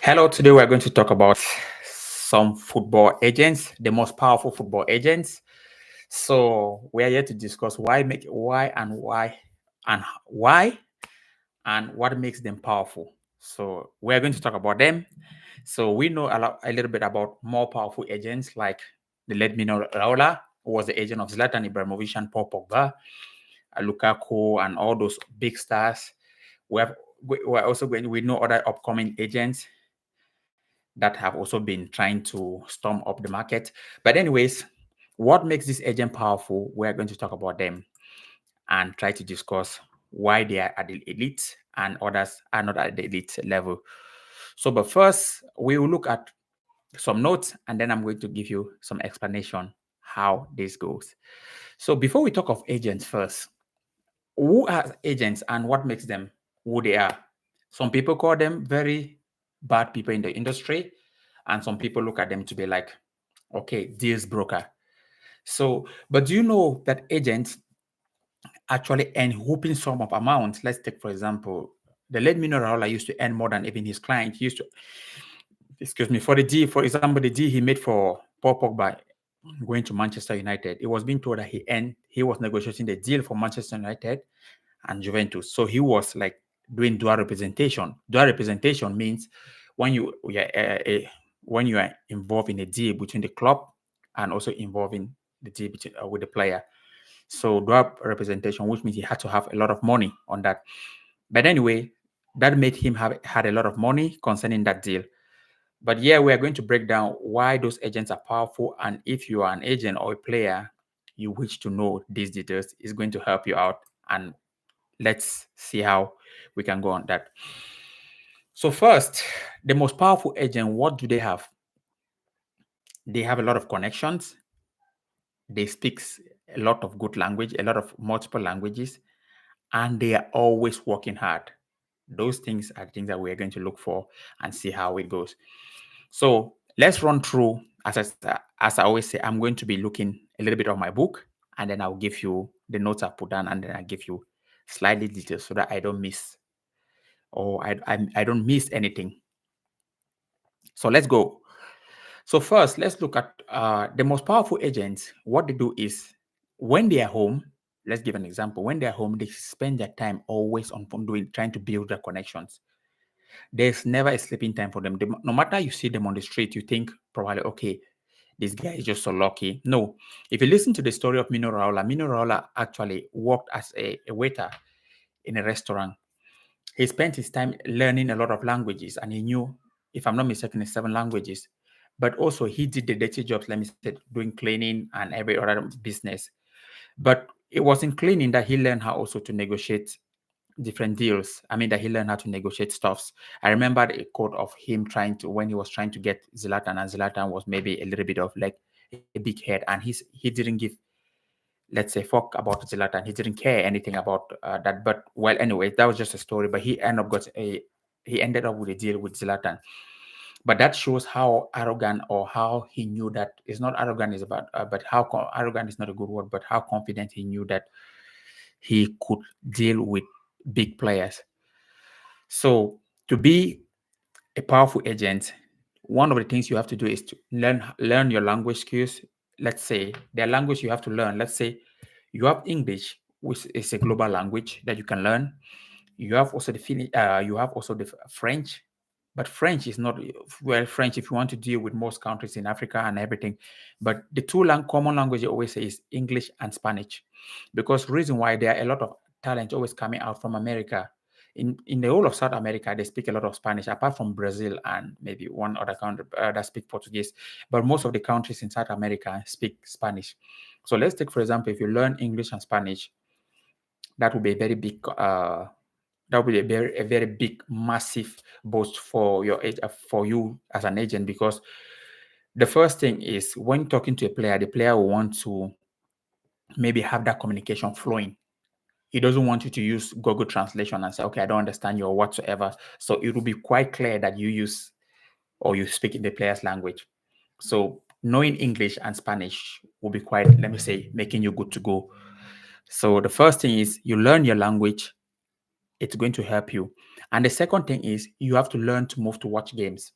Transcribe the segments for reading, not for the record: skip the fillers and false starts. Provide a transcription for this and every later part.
Hello, today we're going to talk about some football agents, the most powerful football agents. So we are here to discuss why and what makes them powerful. So we're going to talk about them. So we know a little bit about more powerful agents like the late Mino Raiola, who was the agent of Zlatan Ibrahimovic and Paul Pogba, Lukaku, and all those big stars. We're also we know other upcoming agents that have also been trying to storm up the market. But anyways, what makes this agent powerful? We're going to talk about them and try to discuss why they are at the elite and others are not at the elite level. So, but first, we will look at some notes and then I'm going to give you some explanation how this goes. So, before we talk of agents first, who are agents and what makes them who they are? Some people call them very bad people in the industry, and some people look at them to be like, okay, deals broker. So, but do you know that agents actually earn whooping sum of amounts? Let's take, for example, the late Mino Raiola used to earn more than even his client. He used to, excuse me, for the deal, for example, the deal he made for Paul Pogba going to Manchester United, it was being told that he was negotiating the deal for Manchester United and Juventus. So he was like doing dual representation. Dual representation means when when you are involved in a deal between the club and also involving the deal between, with the player. So dual representation, which means he had to have a lot of money on that. But anyway, that made him have had a lot of money concerning that deal. But yeah, we are going to break down why those agents are powerful, and if you are an agent or a player, you wish to know these details, is going to help you out. And let's see how we can go on that. So first, the most powerful agent, what do they have? They have a lot of connections. They speak a lot of good language, a lot of multiple languages, and they are always working hard. Those things are things that we are going to look for and see how it goes. So let's run through. As I always say, I'm going to be looking a little bit of my book, and then I'll give you the notes I put down, and then I'll give you slightly details so that I don't miss or I don't miss anything. So let's go. So first, let's look at the most powerful agents. What they do is when they are home, let's give an example. When they're home, they spend their time always on trying to build their connections. There's never a sleeping time for them. No matter you see them on the street, you think probably, okay, this guy is just so lucky. No, if you listen to the story of Mino Raiola actually worked as a waiter in a restaurant. He spent his time learning a lot of languages, and he knew, if I'm not mistaken, 7 languages. But also, he did the dirty jobs, let me say, doing cleaning and every other business. But it was in cleaning that he learned how also to negotiate different deals. I mean, that he learned how to negotiate stuffs. I remember a quote of him when he was trying to get Zlatan, and Zlatan was maybe a little bit of like a big head, and he didn't give, let's say, fuck about Zlatan. He didn't care anything about that. But well, anyway, that was just a story. But he ended up with a deal with Zlatan. But that shows how arrogant, or how he knew that it's not arrogant is about, but arrogant is not a good word, but how confident he knew that he could deal with big players. So to be a powerful agent, one of the things you have to do is to learn your language skills. Let's say their language you have to learn. Let's say you have English, which is a global language that you can learn. You have also you have also the French, but French is not well. French, if you want to deal with most countries in Africa and everything, but the two common language you always say is English and Spanish, because reason why there are a lot of talent always coming out from America. In the whole of South America, they speak a lot of Spanish, apart from Brazil and maybe one other country that speak Portuguese. But most of the countries in South America speak Spanish. So let's take, for example, if you learn English and Spanish, that would be a very big that would be a very big, massive boost for for you as an agent, because the first thing is when talking to a player, the player will want to maybe have that communication flowing. He doesn't want you to use Google Translation and say, okay, I don't understand you or whatsoever. So it will be quite clear that you use or you speak in the player's language. So knowing English and Spanish will be quite, let me say, making you good to go. So the first thing is you learn your language. It's going to help you. And the second thing is you have to learn to move to watch games.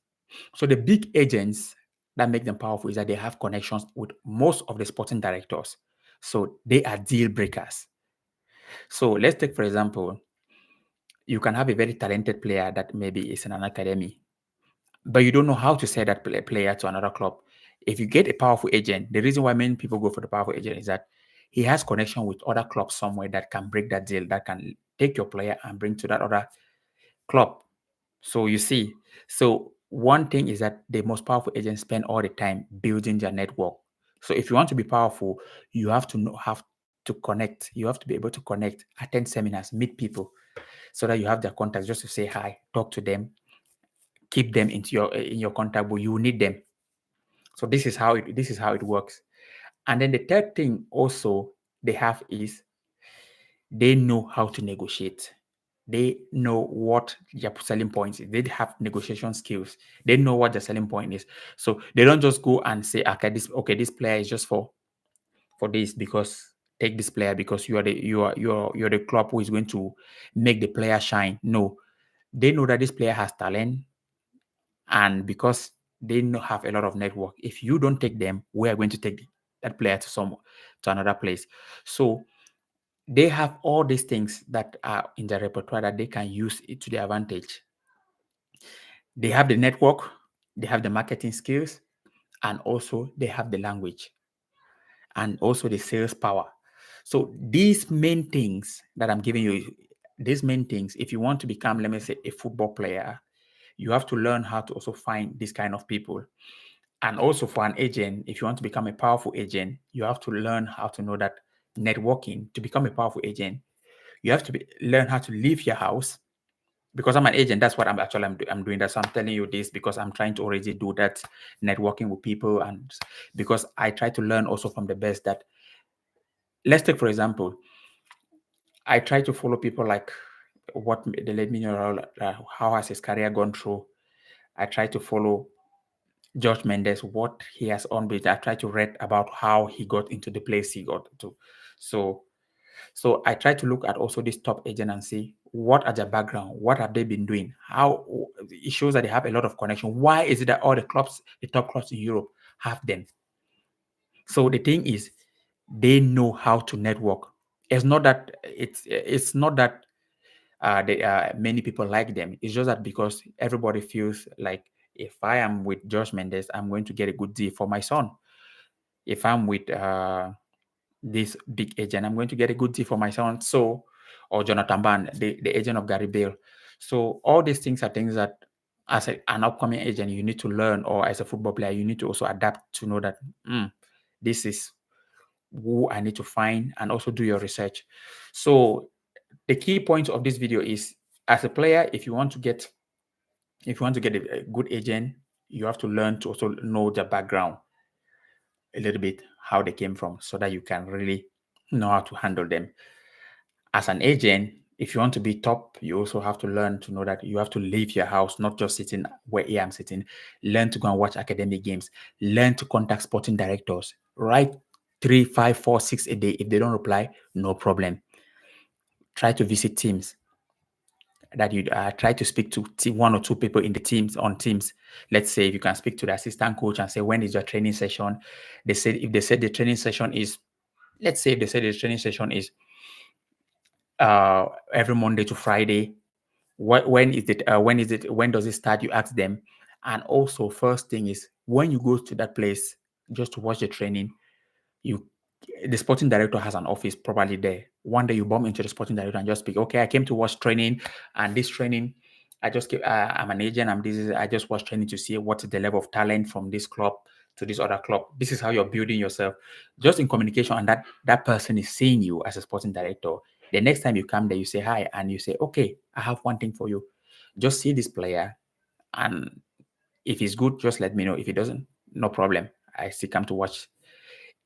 So the big agents that make them powerful is that they have connections with most of the sporting directors. So they are deal breakers. So let's take, for example, you can have a very talented player that maybe is in an academy, but you don't know how to sell that player to another club. If you get a powerful agent, the reason why many people go for the powerful agent is that he has connection with other clubs somewhere that can break that deal, that can take your player and bring to that other club. So you see, so one thing is that the most powerful agents spend all the time building their network. So if you want to be powerful, you have to know have to connect. You have to be able to connect, attend seminars, meet people, so that you have their contacts just to say hi, talk to them, keep them into your in your contact book. You need them. So this is how it works. And then the third thing also they have is they know how to negotiate. They know what their selling point is. They have negotiation skills. They know what the selling point is. So they don't just go and say, this player is just for this, because take this player because you're the club who is going to make the player shine. No, they know that this player has talent, and because they know, have a lot of network. If you don't take them, we are going to take that player to another place. So they have all these things that are in the repertoire that they can use it to their advantage. They have the network, they have the marketing skills, and also they have the language and also the sales power. So these main things that I'm giving you, these main things, if you want to become, let me say, a football player, you have to learn how to also find this kind of people. And also for an agent, if you want to become a powerful agent, you have to learn how to know that networking to become a powerful agent. You have to learn how to leave your house. Because I'm an agent, that's what I'm doing that. So I'm telling you this because I'm trying to already do that, networking with people, and because I try to learn also from the best. That let's take for example, I try to follow people like what they let me know how has his career gone through. I try to follow George Mendes, what he has on with. I try to read about how he got into the place he got to. So So I try to look at also this top agent and see what are their background, what have they been doing, how it shows that they have a lot of connection. Why is it that all the clubs, the top clubs in Europe, have them? So the thing is, they know how to network. It's not that many people like them. It's just that because everybody feels like if I am with Josh Mendes, I'm going to get a good deal for my son. If I'm with this big agent, I'm going to get a good deal for my son. So, or Jonathan Ban, the agent of Gary Bale. So all these things are things that as an upcoming agent, you need to learn, or as a football player, you need to also adapt to know that this is who I need to find, and also do your research. So the key point of this video is, as a player, if you want to get a good agent, you have to learn to also know the background a little bit, how they came from, so that you can really know how to handle them. As an agent, if you want to be top, you also have to learn to know that you have to leave your house, not just sitting where I am sitting. Learn to go and watch academic games. Learn to contact sporting directors. Write 3, 5, 4, 6 a day. If they don't reply, no problem. Try to visit teams that you try to speak to one or two people in the teams on teams. Let's say if you can speak to the assistant coach and say, when is your training session? If they said the training session is, let's say if they said the training session is every Monday to Friday. When is it? When is it? When does it start? You ask them. And also, first thing is when you go to that place just to watch the training, you the sporting director has an office probably there. One day you bump into the sporting director and just speak. Okay, I came to watch training, and this training, I'm an agent. I just watch training to see what's the level of talent from this club to this other club. This is how you're building yourself, just in communication, and that person is seeing you as a sporting director. The next time you come there, you say hi, and you say, okay, I have one thing for you. Just see this player, and if he's good, just let me know. If he doesn't, no problem. I still come to watch.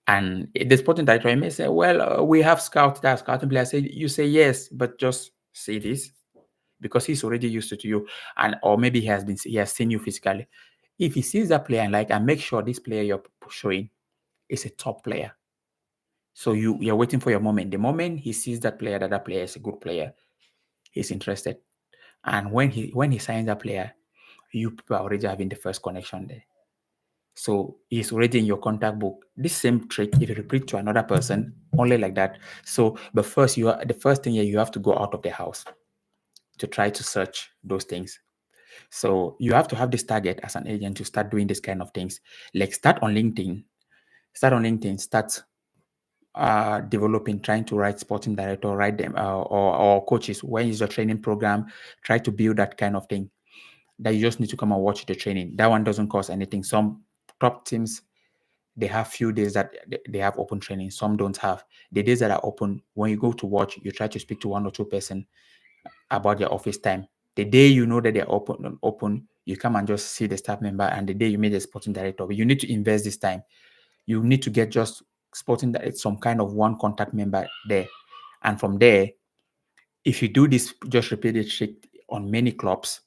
And the sporting director may say, well, we have scouts that scouting players. You say yes, but just say this, because he's already used to you, and or maybe he has seen you physically. If he sees that player and make sure this player you're showing is a top player. So you're waiting for your moment. The moment he sees that that player is a good player, he's interested. And when he signs that player, you people are already having the first connection there. So he's already in your contact book. This same trick, if you repeat to another person, only like that. So, but first, the first thing here, you have to go out of the house to try to search those things. So you have to have this target as an agent to start doing this kind of things. Like start on LinkedIn. Start developing, trying to write sporting director, write them or coaches. When is your training program? Try to build that kind of thing. That you just need to come and watch the training. That one doesn't cost anything. Some top teams, they have few days that they have open training. Some don't have. The days that are open, when you go to watch, you try to speak to one or two person about their office time. The day you know that they're open, you come and just see the staff member. And the day you meet the sporting director, you need to invest this time. You need to get just sporting that it's some kind of one contact member there. And from there, if you do this, just repeat it trick on many clubs,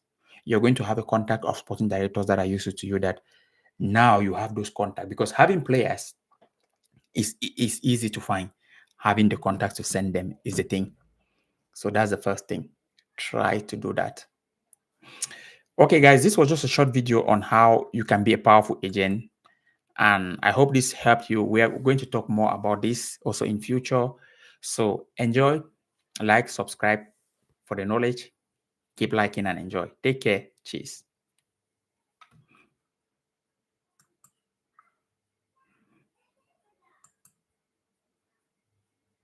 you're going to have a contact of sporting directors that are used to you, that now you have those contacts, because having players is easy to find. Having the contacts to send them is the thing. So that's the first thing. Try to do that. Okay, guys, this was just a short video on how you can be a powerful agent. And I hope this helped you. We are going to talk more about this also in future. So enjoy, like, subscribe for the knowledge. Keep liking and enjoy. Take care. Cheers.